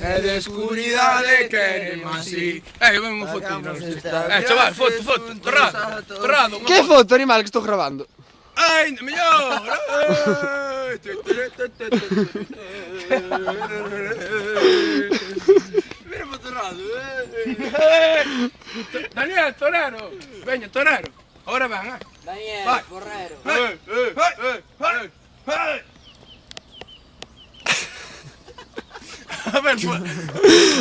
E de escuridade queremos así. Ven un fotinho. Chaval, foto, torrado. Que foto, animal, que estou grabando? Ainda mellor. Mira para torrado. Daniel, torero. Veña, torero. Ahora van, Daniel, vai. porrero. A ver, pues.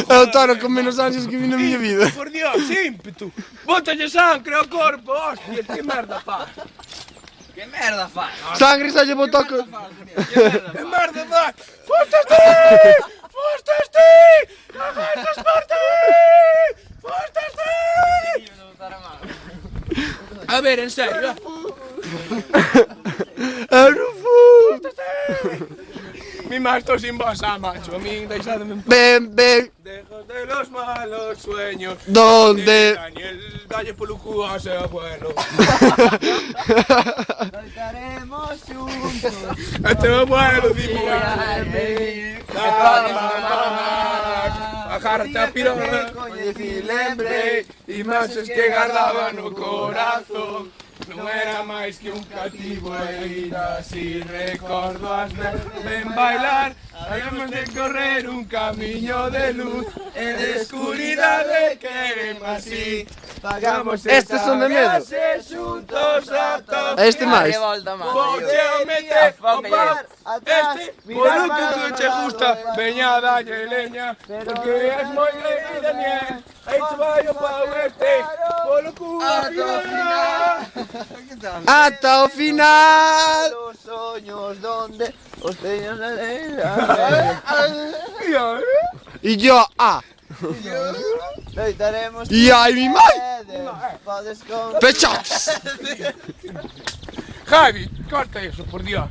É o toro con menos ansias que vi na miña vida. Por Dios, ímpetu. Bótalle sangre ao corpo, hostia, que merda faz. Que merda faz? Sangre xa lle botou co... Que merda faz. Fostaste! Fostaste! Cagaste por ti! Fostaste! A ver, en serio. Arufu! Mi máis estou sin voz, macho. A min deixademe en paz. Ben, Lejos de los malos sueños. donde... Daniel, dalle polo cu a ese abuelo. Estaremos juntos. A teu abuelo, dimo. Agárrate a pirola. Coñeci, lembrei. Imaxes que guardaba no corazón. Non era máis que un cativo e ir así. Recordo as veces ven bailar. Habíamos de correr un camiño de luz. E de escuridade queremos así. Pagamos Estes son de medo. viaxe xuntos a todos. Este máis. Voute a meter o par. Este, polo que te gusta, veña dalle leña. Porque es moi grande, Daniel. Aí te vai o pau este. Polo cu a final. Ata o final! Los sueños donde os sueños de E yo, Loitaremos. E ai, mi mai! Podes con... Pechados! Javi, corta eso, por Dios.